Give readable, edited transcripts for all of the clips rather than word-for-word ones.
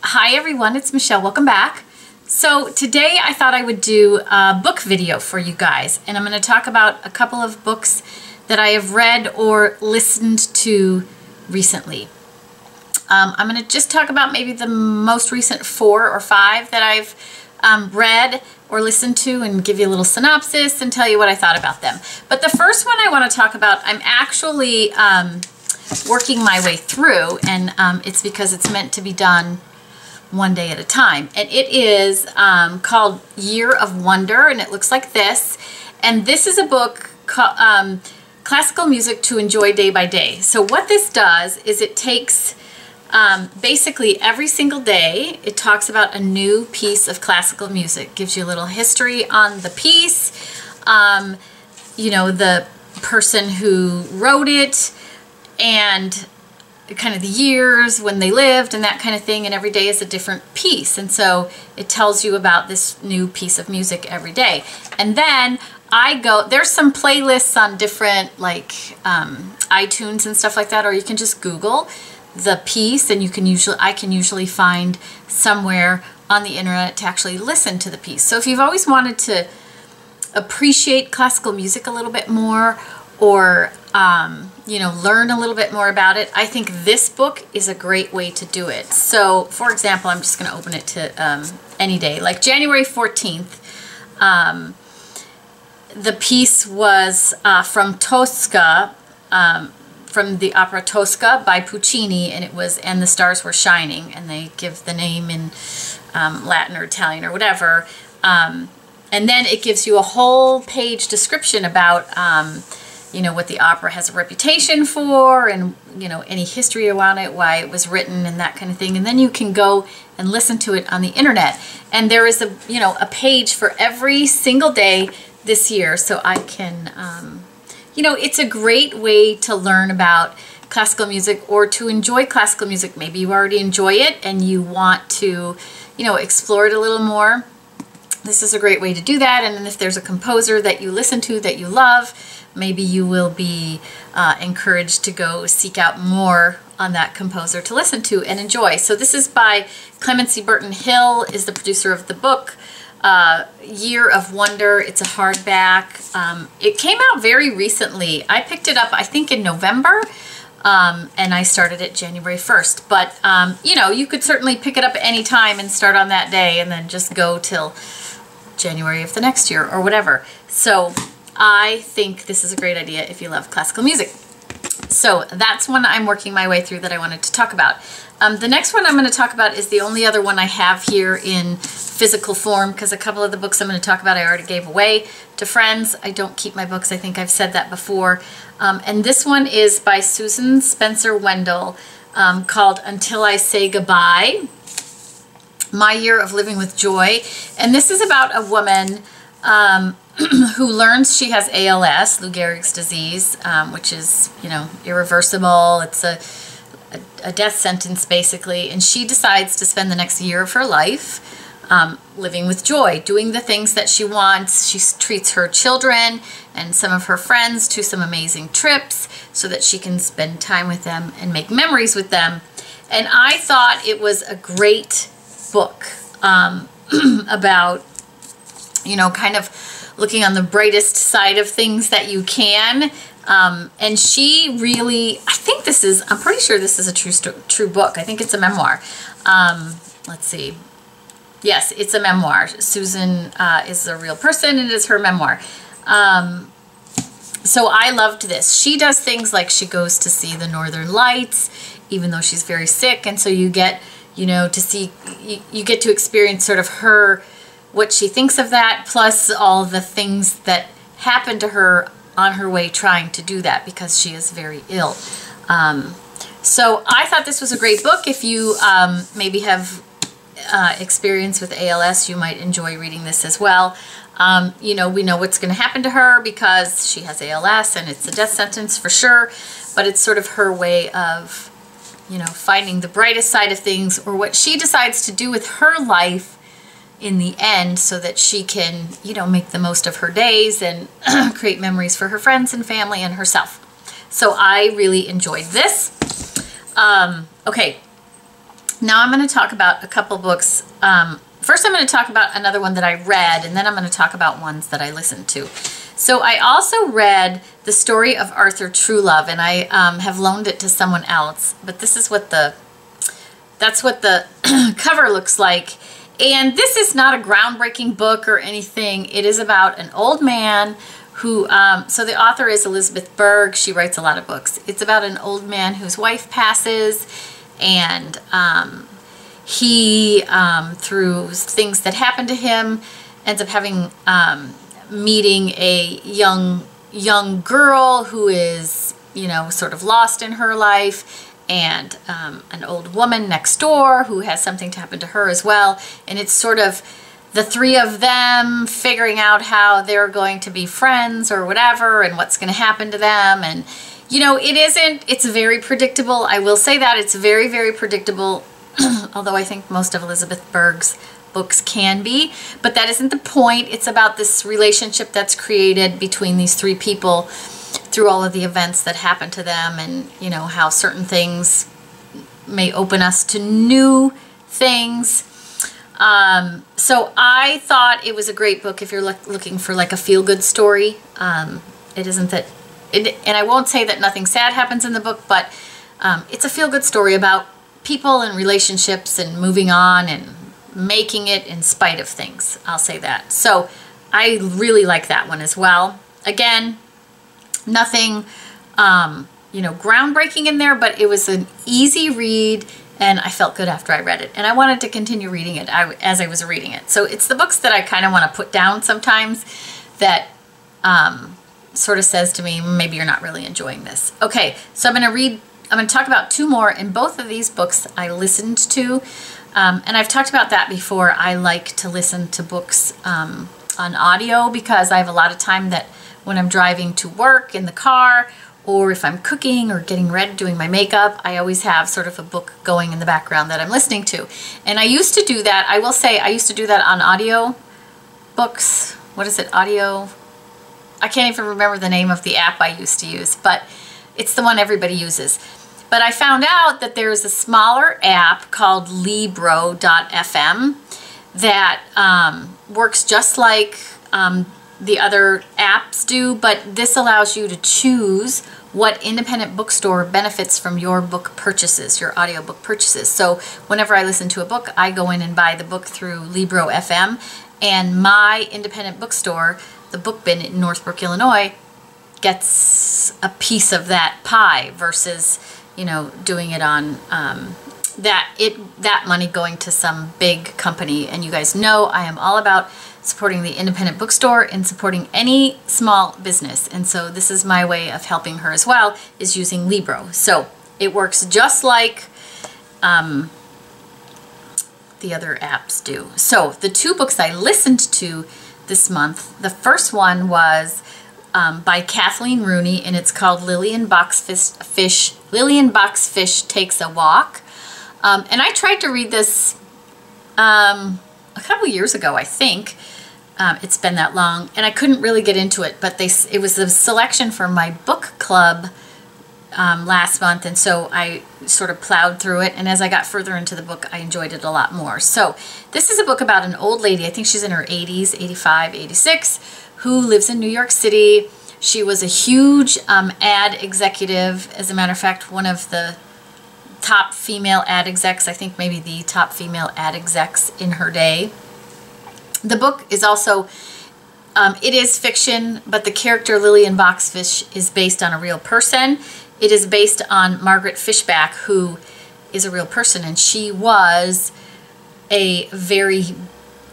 Hi everyone, it's Michelle. Welcome back. So today I thought I would do a book video for you guys, and I'm going to talk about a couple of books that I have read or listened to recently. I'm going to just talk about maybe the most recent 4 or 5 that I've read or listened to and give you a little synopsis and tell you what I thought about them. But the first one I want to talk about, I'm actually working my way through, and it's because it's meant to be done one day at a time. And it is called Year of Wonder, and it looks like this. And this is a book called Classical Music to Enjoy Day by Day. So what this does is it takes basically every single day, it talks about a new piece of classical music. Gives you a little history on the piece, you know, the person who wrote it, and kind of the years when they lived and that kind of thing, and every day is a different piece, and so it tells you about this new piece of music every day. And then there's some playlists on different like iTunes and stuff like that, or you can just Google the piece, and I can usually find somewhere on the internet to actually listen to the piece. So if you've always wanted to appreciate classical music a little bit more, or you know, learn a little bit more about it, I think this book is a great way to do it. So for example, I'm just going to open it to any day, like January 14th. The piece was from Tosca, from the opera Tosca by Puccini, and it was "And the Stars Were Shining," and they give the name in Latin or Italian or whatever, and then it gives you a whole page description about you know, what the opera has a reputation for, and you know, any history around it, why it was written, and that kind of thing. And then you can go and listen to it on the internet, and there is a page for every single day this year, so I can you know, it's a great way to learn about classical music or to enjoy classical music. Maybe you already enjoy it and you want to, you know, explore it a little more. This is a great way to do that. And then if there's a composer that you listen to that you love, maybe you will be encouraged to go seek out more on that composer to listen to and enjoy. So this is by Clemency Burton Hill, is the producer of the book. Year of Wonder. It's a hardback. It came out very recently. I picked it up, I think, in November, and I started it January 1st. But, you know, you could certainly pick it up at any time and start on that day and then just go till January of the next year or whatever. So I think this is a great idea if you love classical music. So that's one I'm working my way through that I wanted to talk about. The next one I'm going to talk about is the only other one I have here in physical form, because a couple of the books I'm going to talk about I already gave away to friends. I don't keep my books. I think I've said that before. And this one is by Susan Spencer Wendell, called Until I Say Goodbye, My Year of Living with Joy. And this is about a woman who learns she has ALS, Lou Gehrig's disease, which is, you know, irreversible. It's a death sentence, basically, and she decides to spend the next year of her life living with joy, doing the things that she wants. She treats her children and some of her friends to some amazing trips so that she can spend time with them and make memories with them. And I thought it was a great book about, you know, kind of looking on the brightest side of things that you can. And she really, I'm pretty sure this is a true book. I think it's a memoir. Let's see. Yes, it's a memoir. Susan is a real person, and it is her memoir. So I loved this. She does things like she goes to see the Northern Lights, even though she's very sick. And so you get, you know, to see, you get to experience sort of what she thinks of that, plus all the things that happen to her on her way trying to do that, because she is very ill. So I thought this was a great book. If you maybe have experience with ALS, you might enjoy reading this as well. You know, we know what's going to happen to her because she has ALS, and it's a death sentence for sure, but it's sort of her way of, you know, finding the brightest side of things, or what she decides to do with her life in the end, so that she can, you know, make the most of her days and create memories for her friends and family and herself. So I really enjoyed this. Okay, Now I'm going to talk about a couple books. First I'm going to talk about another one that I read, and then I'm going to talk about ones that I listened to. So I also read The Story of Arthur Truelove, and I have loaned it to someone else, but this is what that's what the cover looks like. And this is not a groundbreaking book or anything. It is about an old man who, so the author is Elizabeth Berg. She writes a lot of books. It's about an old man whose wife passes, and he, through things that happen to him, ends up having, meeting a young girl who is, you know, sort of lost in her life, and an old woman next door who has something to happen to her as well. And it's sort of the three of them figuring out how they're going to be friends or whatever, and what's going to happen to them. And, you know, it's very predictable. I will say that. It's very, very predictable, although I think most of Elizabeth Berg's books can be. But that isn't the point. It's about this relationship that's created between these three people through all of the events that happen to them, and, you know, how certain things may open us to new things. So I thought it was a great book if you're looking for like a feel-good story. It isn't that, and I won't say that nothing sad happens in the book, but it's a feel-good story about people and relationships and moving on and making it in spite of things. I'll say that. So I really like that one as well. Again, nothing, you know, groundbreaking in there, but it was an easy read, and I felt good after I read it. And I wanted to continue reading it as I was reading it. So it's the books that I kind of want to put down sometimes that sort of says to me, maybe you're not really enjoying this. Okay, so I'm going to talk about two more, and both of these books I listened to. And I've talked about that before. I like to listen to books on audio because I have a lot of time that when I'm driving to work in the car, or if I'm cooking or getting ready, doing my makeup, I always have sort of a book going in the background that I'm listening to. And I used to do that. I will say I used to do that on audio books. What is it? Audio? I can't even remember the name of the app I used to use, but it's the one everybody uses. But I found out that there's a smaller app called Libro.fm that works just like the other apps do, but this allows you to choose what independent bookstore benefits from your book purchases, your audiobook purchases. So whenever I listen to a book, I go in and buy the book through Libro.fm, and my independent bookstore, the Book Bin in Northbrook, Illinois, gets a piece of that pie versus, you know, doing it on that money going to some big company. And you guys know I am all about supporting the independent bookstore and supporting any small business. And so this is my way of helping her as well, is using Libro. So it works just like the other apps do. So the two books I listened to this month, the first one was by Kathleen Rooney, and it's called Lillian Boxfish Takes a Walk. And I tried to read this a couple years ago, I think. It's been that long, and I couldn't really get into it, but it was a selection for my book club last month, and so I sort of plowed through it, and as I got further into the book, I enjoyed it a lot more. So this is a book about an old lady, I think she's in her 80s, 85, 86, who lives in New York City. She was a huge ad executive. As a matter of fact, one of the top female ad execs, I think maybe the top female ad execs in her day. The book is also, it is fiction, but the character Lillian Boxfish is based on a real person. It is based on Margaret Fishback, who is a real person, and she was a very,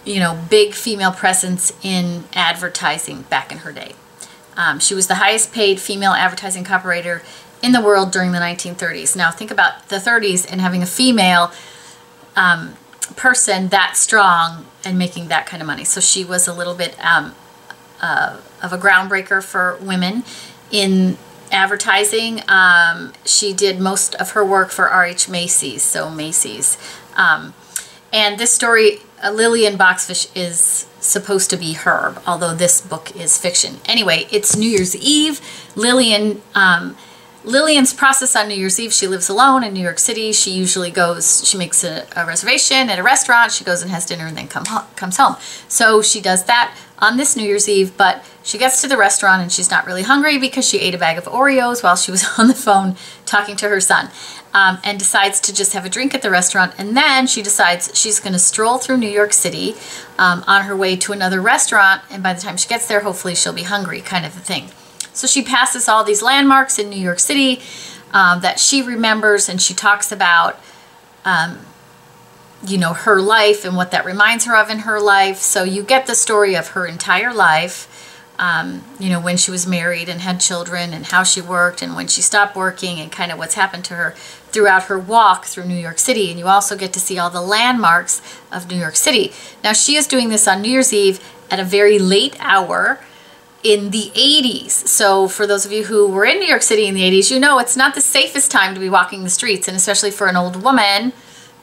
you know, big female presence in advertising back in her day. She was the highest paid female advertising copywriter in the world during the 1930s. Now think about the 30s and having a female person that strong and making that kind of money. So she was a little bit of a groundbreaker for women in advertising. She did most of her work for R.H. Macy's, so Macy's. And this story, Lillian Boxfish, is supposed to be her, although this book is fiction. Anyway, it's New Year's Eve. Lillian Lillian's process on New Year's Eve, she lives alone in New York City. She usually goes, she makes a reservation at a restaurant, she goes and has dinner and then comes home. So she does that on this New Year's Eve, but she gets to the restaurant and she's not really hungry because she ate a bag of Oreos while she was on the phone talking to her son, and decides to just have a drink at the restaurant. And then she decides she's going to stroll through New York City on her way to another restaurant, and by the time she gets there, hopefully she'll be hungry, kind of a thing. So she passes all these landmarks in New York City that she remembers, and she talks about, you know, her life and what that reminds her of in her life. So you get the story of her entire life, you know, when she was married and had children, and how she worked, and when she stopped working, and kind of what's happened to her throughout her walk through New York City. And you also get to see all the landmarks of New York City. Now, she is doing this on New Year's Eve at a very late hour in the 80s. So for those of you who were in New York City in the 80s, you know it's not the safest time to be walking the streets, and especially for an old woman.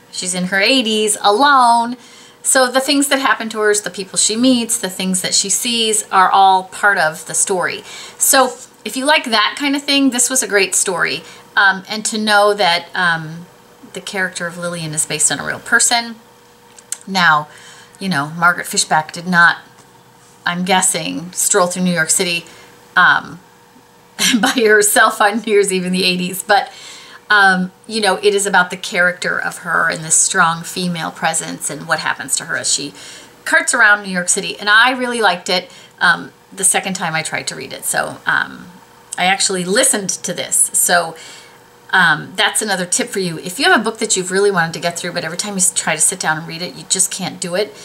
She's in her 80s, alone. So the things that happen to her, the people she meets, the things that she sees are all part of the story. So if you like that kind of thing, this was a great story. And to know that the character of Lillian is based on a real person. Now, you know, Margaret Fishback did not, I'm guessing, stroll through New York City by herself on New Year's Eve in the 80s. But, you know, it is about the character of her and this strong female presence and what happens to her as she carts around New York City. And I really liked it the second time I tried to read it. So I actually listened to this. So that's another tip for you. If you have a book that you've really wanted to get through, but every time you try to sit down and read it, you just can't do it,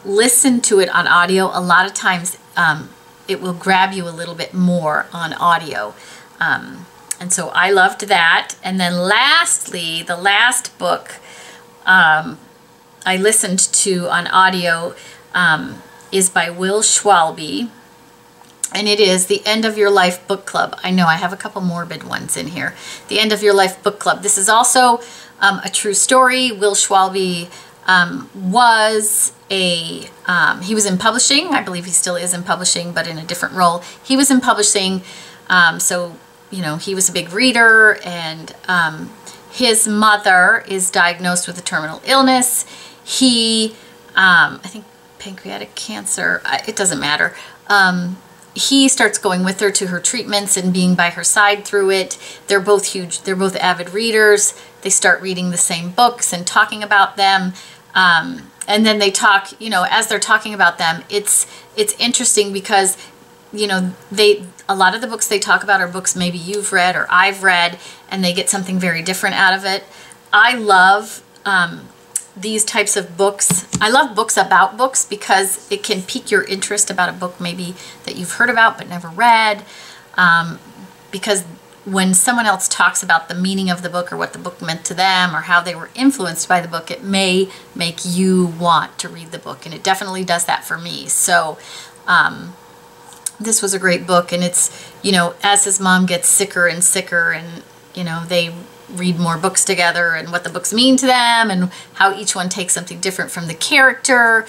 listen to it on audio. A lot of times it will grab you a little bit more on audio. And so I loved that. And then lastly, the last book I listened to on audio is by Will Schwalbe. And it is The End of Your Life Book Club. I know I have a couple morbid ones in here. The End of Your Life Book Club. This is also a true story. Will Schwalbe was he was in publishing. I believe he still is in publishing, but in a different role. He was in publishing, so, you know, he was a big reader, and his mother is diagnosed with a terminal illness. He, I think pancreatic cancer, it doesn't matter. He starts going with her to her treatments and being by her side through it. They're both they're both avid readers. They start reading the same books and talking about them. And then they talk, you know, as they're talking about them, it's interesting because, you know, a lot of the books they talk about are books maybe you've read or I've read, and they get something very different out of it. I love these types of books. I love books about books because it can pique your interest about a book maybe that you've heard about but never read, because when someone else talks about the meaning of the book or what the book meant to them or how they were influenced by the book, it may make you want to read the book, and it definitely does that for me. So this was a great book, and it's, you know, as his mom gets sicker and sicker, and, you know, they read more books together and what the books mean to them and how each one takes something different from the character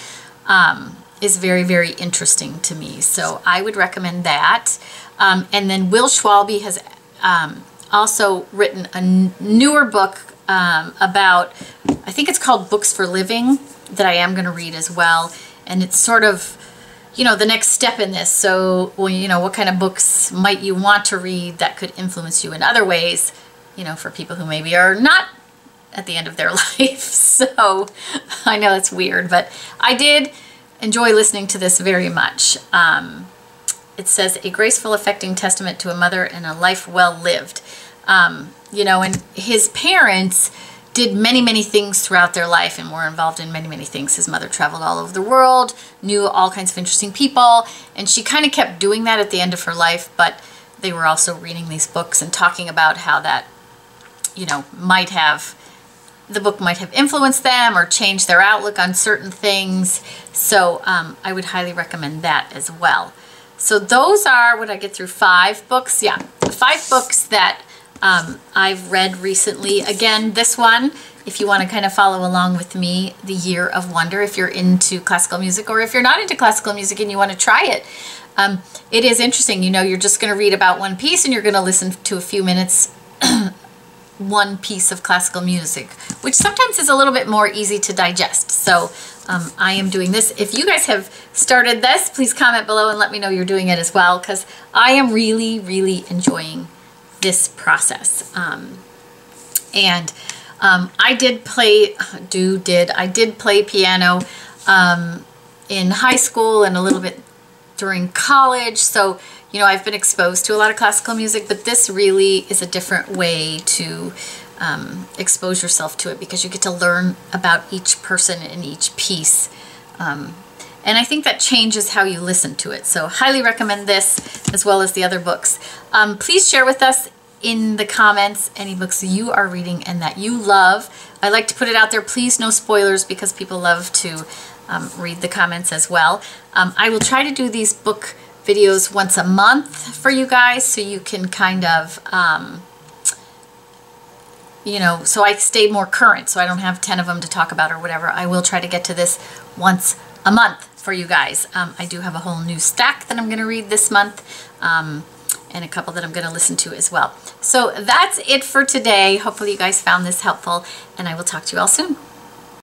is very, very interesting to me. So I would recommend that. And then Will Schwalbe has also written a newer book about, I think it's called Books for Living, that I am going to read as well. And it's sort of, you know, the next step in this. So, well, you know, what kind of books might you want to read that could influence you in other ways, you know, for people who maybe are not at the end of their life. So I know that's weird, but I did enjoy listening to this very much. It says, a graceful, affecting testament to a mother and a life well lived. You know, and his parents did many, many things throughout their life and were involved in many, many things. His mother traveled all over the world, knew all kinds of interesting people, and she kind of kept doing that at the end of her life, but they were also reading these books and talking about how that, you know, the book might have influenced them or changed their outlook on certain things. So I would highly recommend that as well. So those are, what I get through, 5 books. Yeah, 5 books that I've read recently. Again, this one, if you want to kind of follow along with me, The Year of Wonder, if you're into classical music, or if you're not into classical music and you want to try it. It is interesting, you know, you're just going to read about one piece and you're going to listen to a few minutes one piece of classical music, which sometimes is a little bit more easy to digest. So I am doing this. If you guys have started this, please comment below and let me know you're doing it as well, because I am really, really enjoying this process. I did play, I did play piano in high school and a little bit during college. So, you know, I've been exposed to a lot of classical music, but this really is a different way to expose yourself to it, because you get to learn about each person and each piece. And I think that changes how you listen to it. So highly recommend this as well as the other books. Please share with us in the comments any books you are reading and that you love. I like to put it out there, please no spoilers, because people love to read the comments as well. I will try to do these book videos once a month for you guys, so you can kind of, you know, so I stay more current, so I don't have 10 of them to talk about or whatever. I will try to get to this once a month for you guys. I do have a whole new stack that I'm going to read this month, and a couple that I'm going to listen to as well. So that's it for today. Hopefully you guys found this helpful, and I will talk to you all soon.